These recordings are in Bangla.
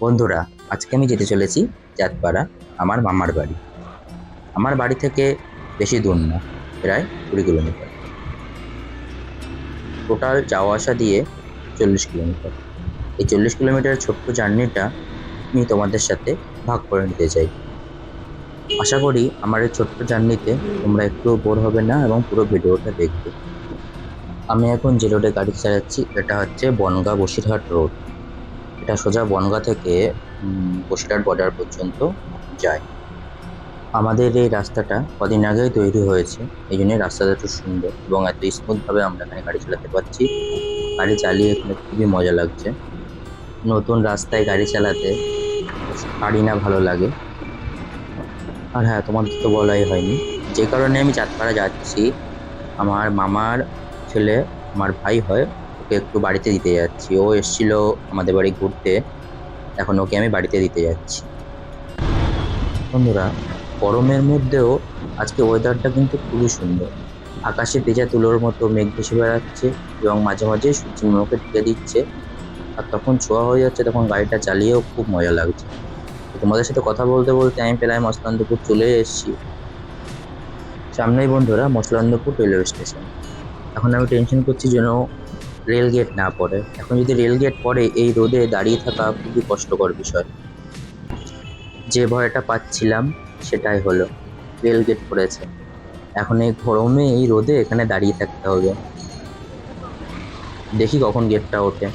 বন্ধুরা, আজকে আমি যেতে চলেছি চাঁদপাড়া, আমার মামার বাড়ি। আমার বাড়ি থেকে বেশি দূর না, প্রায় 20 কিলোমিটার। টোটাল যাওয়া আসা দিয়ে 40 কিলোমিটার। এই 40 কিলোমিটার ছোট্ট জার্নিটা আমি তোমাদের সাথে ভাগ করে নিতে চাই। আশা করি আমার এই ছোট্ট জার্নিতে তোমরা একটু বোর হবে না এবং পুরো ভিডিওটা দেখবে। আমি এখন যে রোডে গাড়ি চালাচ্ছি এটা হচ্ছে বনগাঁ বসিরহাট রোড। এটা সোজা বনগাঁ থেকে বসিরহাট বর্ডার পর্যন্ত যায়। আমাদের এই রাস্তাটা কদিন আগেই তৈরি হয়েছে, এই জন্য রাস্তাটা একটু সুন্দর এবং এত স্মুথ ভাবে আমরা এখানে গাড়ি চালাতে পারছি। গাড়ি চালিয়ে এখানে খুবই মজা লাগছে। নতুন রাস্তায় গাড়ি চালাতে পারি না ভালো লাগে। আর হ্যাঁ, তোমাদের তো বলাই হয়নি, যে কারণে আমি চাঁদপাড়া যাচ্ছি। আমার মামার ছেলে, আমার ভাই হয়, ওকে একটু বাড়িতে দিতে যাচ্ছি। ও এসেছিল আমাদের বাড়ি ঘুরতে, এখন ওকে আমি বাড়িতে দিতে যাচ্ছি। বন্ধুরা, গরমের মধ্যেও আজকে ওয়েদারটা কিন্তু খুবই সুন্দর। আকাশে ভেজা তুলোর মতো মেঘ ভেসে বেড়াচ্ছে এবং মাঝে মাঝে সূর্যের মুখে ঢেকে দিচ্ছে। আর তখন ছোঁয়া হয়ে যাচ্ছে, তখন গাড়িটা চালিয়েও খুব মজা লাগছে। তো তোমাদের সাথে কথা বলতে বলতে আমি প্রায় মসলান্দপুর চলে এসেছি। সামনেই বন্ধুরা মসলান্দপুর রেলওয়ে স্টেশন। এখন আমি টেনশন করছি যেন রেল গেট না পড়ে। এখন যদি রেল গেট পড়ে, এই রোদে দাঁড়িয়ে থাকা খুবই কষ্টকর বিষয়। যে ভয়টা পাচ্ছিলাম সেটাই হলো, রেল গেট পড়েছে। এখন এই গরমে এই রোদে এখানে দাঁড়িয়ে থাকতে হবে। দেখি কখন গেটটা ওঠে।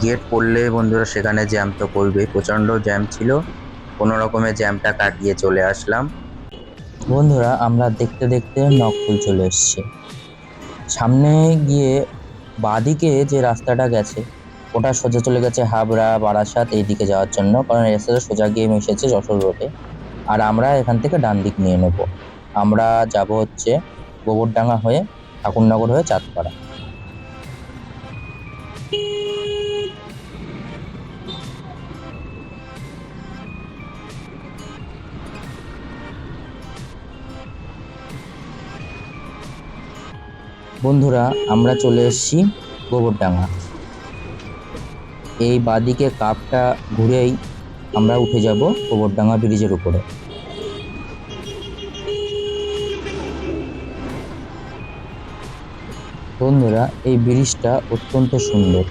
গেট পড়লে বন্ধুরা সেখানে জ্যাম তো পড়বে, প্রচণ্ড জ্যাম ছিল। কোনো রকমে জ্যামটা কাটিয়ে চলে আসলাম। বন্ধুরা, আমরা দেখতে দেখতে নককুল চলে এসেছি। সামনে গিয়ে বাঁদিকে যে রাস্তাটা গেছে ওটা সোজা চলে গেছে হাবড়া বারাসাত এই দিকে যাওয়ার জন্য, কারণ এই রাস্তাটা সোজা গিয়ে মিশেছে যশোর রোডে। আর আমরা এখান থেকে ডান দিক নিয়ে নেব। আমরা যাব হচ্ছে গোবরডাঙ্গা হয়ে, ঠাকুরনগর হয়ে চাঁদপাড়া। বন্ধুরা, আমরা চলে এসেছি গোবরডাঙ্গা। এই বাঁদিকে কাপটা ঘুরেই আমরা উঠে যাব গোবরডাঙ্গা ব্রিজের উপরে। বন্ধুরা, এই ব্রিজটা অত্যন্ত সুন্দর।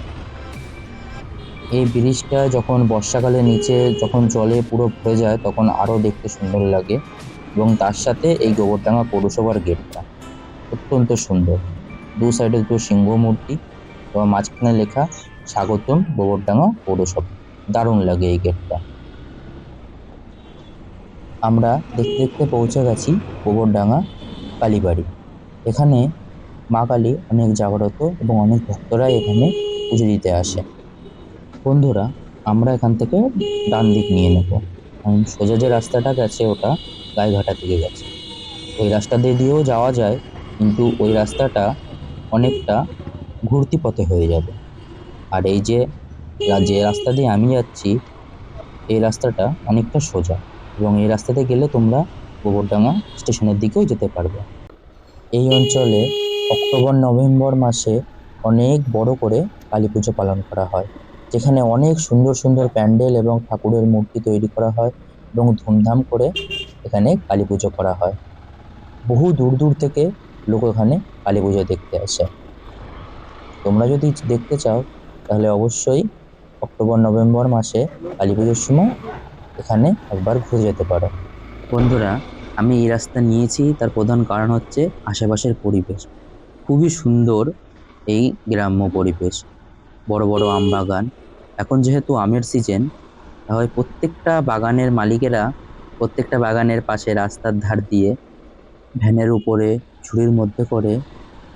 এই ব্রিজটা যখন বর্ষাকালে নিচে যখন জলে পুরো ভরে যায় তখন আরও দেখতে সুন্দর লাগে। এবং তার সাথে এই গোবরডাঙ্গা পৌরসভার গেটটা অত্যন্ত সুন্দর। দু সাইডে দুটো সিংহ মূর্তি এবং মাঝখানে লেখা স্বাগতম গোবরডাঙ্গা পৌরসভা। দারুণ লাগে এই গেটটা। আমরা দেখতে দেখতে পৌঁছে গেছি গোবরডাঙ্গা কালীবাড়ি। এখানে মা কালী অনেক জাগ্রত এবং অনেক ভক্তরাই এখানে পুজো দিতে আসে। বন্ধুরা, আমরা এখান থেকে ডান দিক নিয়ে নেব, কারণ সোজা যে রাস্তাটা গেছে ওটা গাইঘাটা থেকে গেছে। ওই রাস্তা দিয়ে দিয়েও যাওয়া যায়, কিন্তু ওই রাস্তাটা অনেকটা ঘুরতি পথে হয়ে যাবে। আর এই যে যে রাস্তা দিয়ে আমি যাচ্ছি এই রাস্তাটা অনেকটা সোজা, এবং এই রাস্তাতে গেলে তোমরা গোবরডাঙ্গা স্টেশনের দিকেও যেতে পারবে। এই অঞ্চলে অক্টোবর নভেম্বর মাসে অনেক বড় করে কালী পুজো পালন করা হয়, যেখানে অনেক সুন্দর সুন্দর প্যান্ডেল এবং ঠাকুরের মূর্তি তৈরি করা হয় এবং ধুমধাম করে এখানে কালী পুজো করা হয়। বহু দূর দূর থেকে লোক এখানে কালী পুজো দেখতে আসে। তোমরা যদি দেখতে চাও তাহলে অবশ্যই অক্টোবর নভেম্বর মাসে কালী পুজোর সময় এখানে একবার ঘুরে যেতে পারো। বন্ধুরা, আমি এই রাস্তা নিয়েছি তার প্রধান কারণ হচ্ছে আশেপাশের পরিবেশ খুবই সুন্দর। এই গ্রাম্য পরিবেশ, বড় বড় আম বাগান। এখন যেহেতু আমের সিজন, তাহলে প্রত্যেকটা বাগানের মালিকেরা প্রত্যেকটা বাগানের পাশে রাস্তার ধার দিয়ে ভ্যানের উপরে ঝুড়ির মধ্যে করে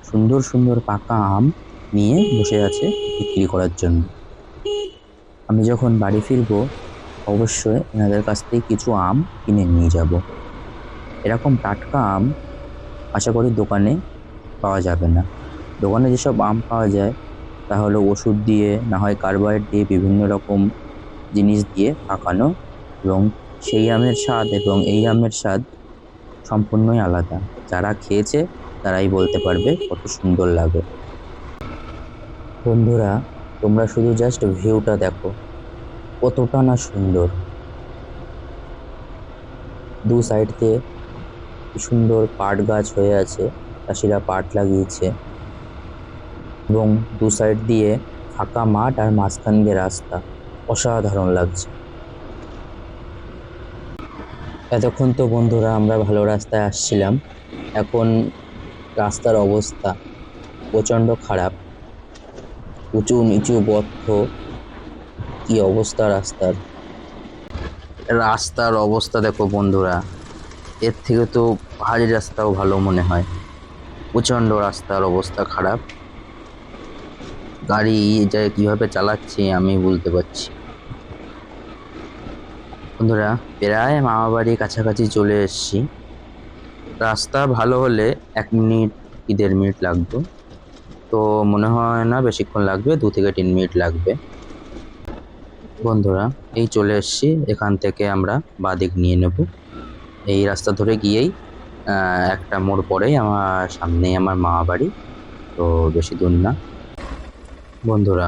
সুন্দর সুন্দর পাকা আম নিয়ে বসে আছে বিক্রি করার জন্য। আমি যখন বাড়ি ফিরবো অবশ্যই এনাদের কাছ থেকে কিছু আম কিনে নিয়ে যাব। এরকম টাটকা আম আশা করি দোকানে পাওয়া যাবে না। দোকানে যেসব আম পাওয়া যায় তা হলো ওষুধ দিয়ে, না হয় কার্বাইড দিয়ে, বিভিন্ন রকম জিনিস দিয়ে পাকানো, এবং সেই আমের স্বাদ এবং এই আমের স্বাদ সম্পূর্ণই আলাদা। যারা খেয়েছে তারাই বলতে পারবে কত সুন্দর লাগে। বন্ধুরা, তোমরা শুধু জাস্ট ভিউটা দেখো, কতটা না সুন্দর। দু সাইড দিয়ে কি সুন্দর পাট গাছ হয়ে আছে, চাষিরা পাট লাগিয়েছে, এবং দু সাইড দিয়ে ফাঁকা মাঠ আর মাঝখান দিয়ে রাস্তা, অসাধারণ লাগছে। এতক্ষণ তো বন্ধুরা আমরা ভালো রাস্তায় আসছিলাম, এখন রাস্তার অবস্থা প্রচণ্ড খারাপ, উঁচু নিচু বর্থ, কি অবস্থা রাস্তার। রাস্তার অবস্থা দেখো বন্ধুরা, এর থেকে তো পাহাড়ি রাস্তাও ভালো মনে হয়। প্রচণ্ড রাস্তার অবস্থা খারাপ, গাড়ি যে কিভাবে চালাচ্ছি আমি বলতে পারছি। বন্ধুরা, প্রায় মামাবাড়ির কাছাকাছি চলে এসেছি। রাস্তা ভালো হলে 1 মিনিট কি 1.5 মিনিট লাগতো, তো মনে হয় না বেশিক্ষণ লাগবে, 2 থেকে 3 মিনিট লাগবে। বন্ধুরা, এই চলে এসেছি, এখান থেকে আমরা বাঁদিক নিয়ে নেব। এই রাস্তা ধরে গিয়েই একটা মোড় পরেই আমার সামনেই আমার মামা বাড়ি, তো বেশি দূর না। বন্ধুরা,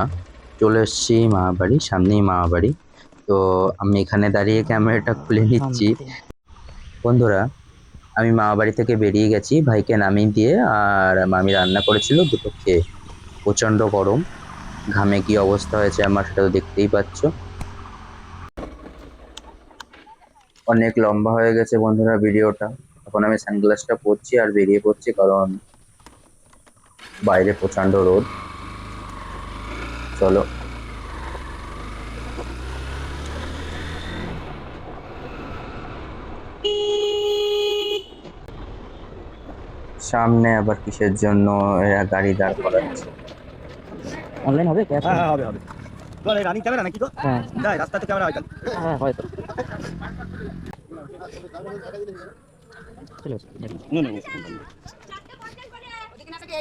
চলে এসেছি মামা বাড়ি, সামনেই মামা বাড়ি। তো আমি এখানে দাঁড়িয়ে ক্যামেরাটা খুলে নিচ্ছি। বন্ধুরা, আমি মামা বাড়ি থেকে বেরিয়ে গেছি ভাইকে নামিয়ে দিয়ে, আর মামি রান্না করেছিল দুটো খেয়ে। প্রচণ্ড গরম, ঘামে কি অবস্থা হয়েছে আমার সেটা তো দেখতেই পাচ্ছ। অনেক লম্বা হয়ে গেছে বন্ধুরা ভিডিওটা, এখন আমি সানগ্লাসটা পরছি আর বেরিয়ে পড়ছি, কারণ বাইরে প্রচণ্ড রোদ। চলো। সামনে আবার কিসের জন্য এরা গাড়ি দাঁড় করাচ্ছে? অনলাইন হবে? ক্যাশ? হ্যাঁ হবে হবে। বল এই রানিং ক্যামেরা নাকি তো? হ্যাঁ যাই রাস্তাতে ক্যামেরা হয়। হ্যাঁ হয়তো।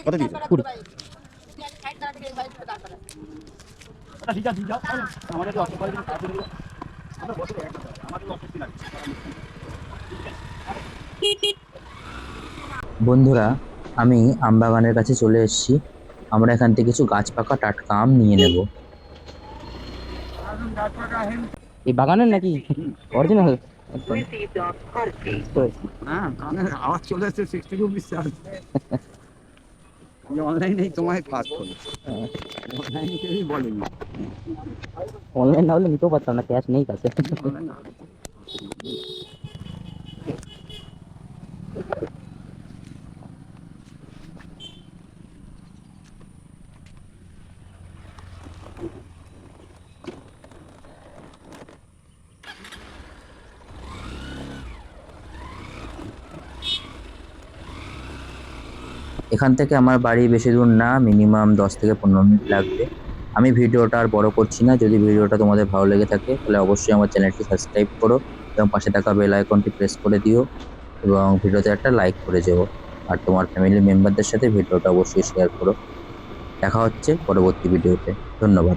কত দিয়েছে? 20। ঠিক আছে যাও আমাদের তো অসুবিধা নেই, আমরা বসে আমাদের অসুবিধা নাই। বন্ধুরা, আমি আমবাগানের কাছে চলে এসেছি। আমরা এখান থেকে কিছু গাছ পাকা টাটকা আম নিয়ে নেব। এই বাগানের নাকি অরিজিনাল? হ্যাঁ কানের আওয়াজ চলে আসছে 60 রুপিস চার্জ। আমি অনলাইনেই তোমায় পাস করি, অনলাইনে কেউই বলেনি। অনলাইন না হলে নিতেও পারতাম না, ক্যাশ নেই কাছে। এখান থেকে আমার বাড়ি বেশি দূর না, মিনিমাম 10 থেকে 15 মিনিট লাগবে। আমি ভিডিওটা আর বড় করছি না। যদি ভিডিওটা তোমাদের ভালো লেগে থাকে তাহলে অবশ্যই আমার চ্যানেলটি সাবস্ক্রাইব করো এবং পাশে থাকা বেল আইকনটি প্রেস করে দিও, এবং ভিডিওতে একটা লাইক করে যেও। আর তোমার ফ্যামিলি মেম্বারদের সাথে ভিডিওটা অবশ্যই শেয়ার করো। দেখা হচ্ছে পরবর্তী ভিডিওতে। ধন্যবাদ।